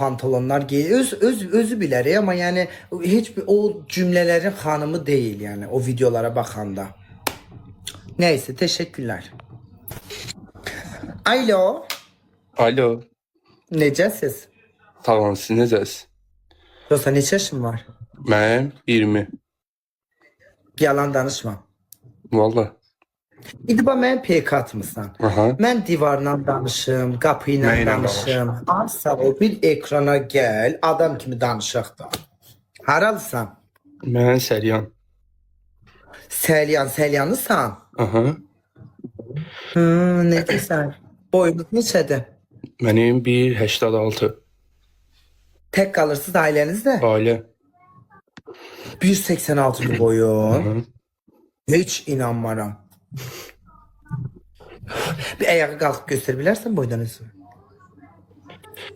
pantolonlar giyiyor. Özü bilər ama yani hiç bir o cümlelerin hanımı değil yani o videolara bakanda. Neyse teşekkürler. Alo. Alo. Necəsiz? Tamam, siz necəsiz? Yoxsa neçə yaşın var? Mənim 20. Yalan danışma. Valla. İndi bax mən PK atmısan. Aha. Mən divarla danışım, qapı ilə Nəylə danışım. Sağ ol, bir ekrana gəl, adam kimi danışaq da. Haralısan? Mən Səryan. Səlyanısan? Aha. Ne deyirsən? Boyunuz neçədir? Mənim 1.86. Tək qalırsınız ailənizdə? Ailə. 1.86 boyun. Aha. Heç inanmaram. Bir ayağı qalxıb göstərə bilərsən boydan özü?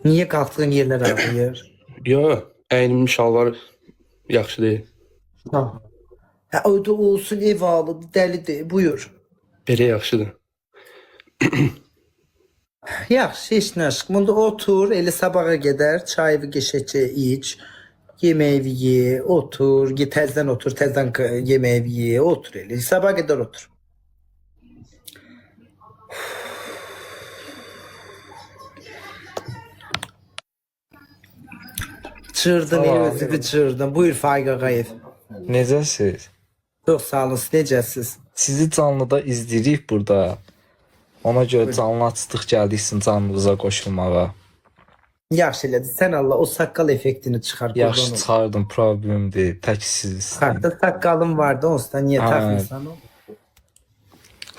Niyə qalxdığın yerlər ağrıyır? Yo, əynimin şalvarı yaxşı deyil. Hə, o da olsun, ev alıdı, dəlidir, buyur. Belə yaxşıdır. Yaxşı, heç nə aşkım. Onda otur, elə sabaha gedər, çayını geçəcə iç, yemeği ye, otur, təzdən otur, təzdən yemeği ye, otur elə. Sabaha qədər otur. Çırdın, el özünü çırdın. Buyur Faiq Ağayev. Necəsiz? Çox sağ olun, necəsiz? Sizi canlıda izləyirik burada. Ona görə canlı açdıq gəldik sizin canlınıza qoşulmağa. Yaxşı elədi. Sən Allah o saqqal effektini çıxar. Yaxşı çıxardım, problemdir. Tək siz. Çıxartdıq, saqqalım vardı, ondan niyə taxmırsan o?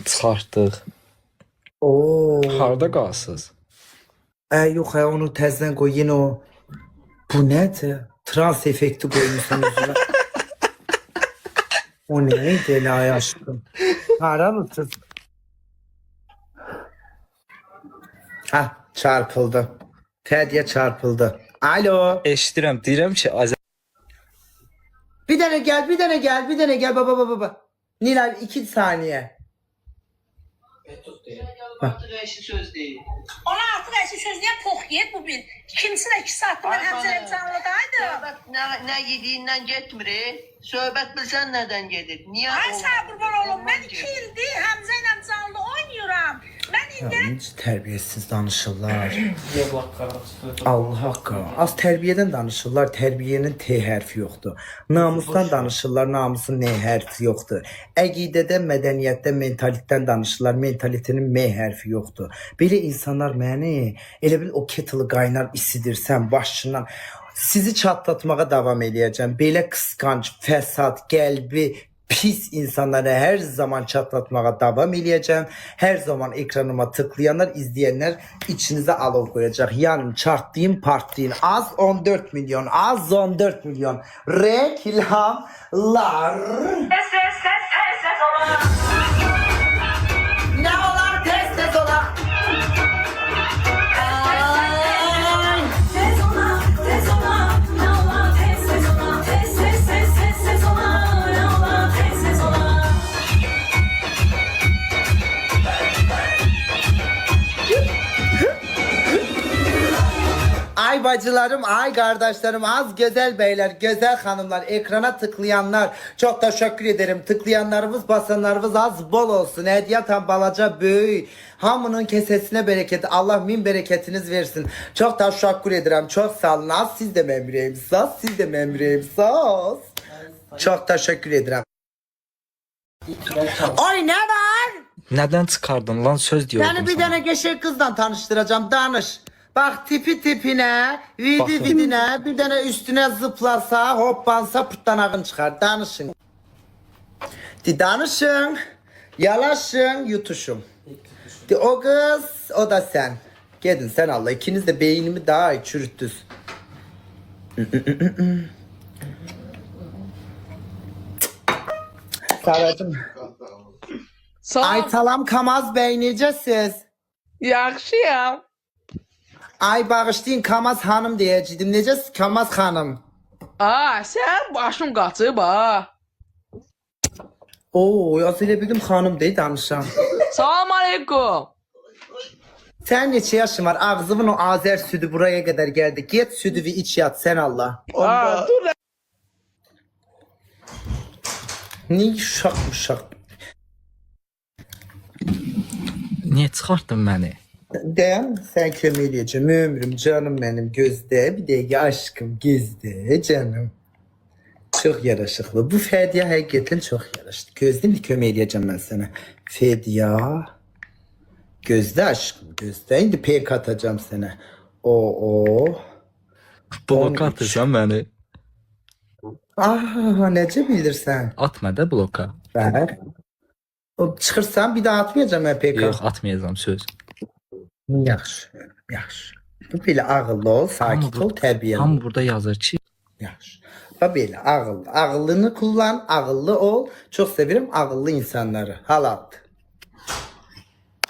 Çıxartdıq. Oo. Harda qalsınız? Yox, onu təzdən qoy, yenə o. Bu nədir? Trans effekti qoymuşsan üzünə. O neydi elə ay aşkım? Hara mısın? Ha, çarpıldı. Fədiyə çarpıldı. Alo. Eşidirəm, deyirəm ki, Bir dənə gəl, bir dənə gəl, bir dənə gəl. Baba. Nilay 2 saniye. Artıq əşi söz deyil. Ona artıq əşi söz niyə pox yeyir bu bir? İkincisi də 2 saatdır mən həmçinin canlıdaydım. Söhbət nə yediyindən getmir. Söhbət bilsən nədən gedir? Niyə? Ay sağ qurban olum, mən 2 ildir Həmzə ilə canlı oynayıram. Mən indi Necə tərbiyəsiz danışırlar. Allah haqqı. Az tərbiyədən danışırlar, tərbiyənin T hərfi yoxdur. Namusdan danışırlar, namusun N hərfi yoxdur. Əqidədən, mədəniyyətdən, mentalitdən danışırlar, mentalitenin M hərfi yoxdur. Belə insanlar məni elə bil o kettle'ı qaynar isidirsən başından. Sizi çatlatmağa davam edəcəm. Belə qısqanc, fəsad, qəlbi pis insanları hər zaman çatlatmağa davam edəcəm. Hər zaman ekranıma tıklayanlar, izləyənlər içinizə alov qoyacaq. Yəni çartlayın, partlayın. Az 14 milyon, az 14 milyon reklamlar. Ses ola. Ne olar tez olar. Ay bacılarım, ay kardeşlerim, az güzel beyler, güzel hanımlar, ekrana tıklayanlar, çok teşekkür ederim. Tıklayanlarımız, basanlarımız az bol olsun. Hediye tam balaca büyük. Hamının kesesine bereket. Allah bin bereketiniz versin. Çok teşekkür ederim. Çok sağ olun. Az siz de memuriyimsiniz. Siz de memuriyimsiniz. Çok teşekkür ederim. Oy ne var? Nədən çıxardın lan, söz deyirdim Yani bir sana. tane geçer kızla tanıştıracağım. Danış. Bak tipine, vidine, bir tane üstüne zıplasa, hoppansa pırttanağın çıkar. Danışın. Danışın. Yalaşın, yutuşun. O kız, o da sen. Gedin sen Allah. İkiniz de beynimi daha iyi çürüttünüz. Saracım. Ay salam Kamaz Bey, necəsiz? Yaxşıyam. Ay bağışlayın Kamaz hanım deyəcəydim. Necəsiz Kamaz xanım? Sən başım qaçıb ha. Oo, yaz elə bildim xanım deyə danışam. Salam aleykum. Sen neçə yaşın var? Ağzımın o Azer südü buraya kadar geldi. Git südü ve iç yat sen Allah. Aa, dur. Ne uşaq. Niyə çıxartdın məni? Dayan sen kömək eləyəcəm. Ömrüm canım benim gözde. Bir de aşkım gözde canım. Çok yaraşıklı. Bu Fediye hakikaten çok yaraşıklı. Gözde mi kömək eləyəcəm ben sana? Fediye. Gözde aşkım gözde. Şimdi pek atacağım sana. O. Bloka atırsan məni. Ah nece bilirsen. Atma da bloka. Ver. O çıkırsan bir daha atmayacağım ben pek. Yox, atmayacağam söz. Yaxşı. Bu belə ağıllı ol, sakit ol, tərbiyəli ol. Hamı burada yazır ki, Yaxşı. Bu belə ağıllı. Ağıllını kullan, ağıllı ol. Çok severim ağıllı insanları. Halaldır.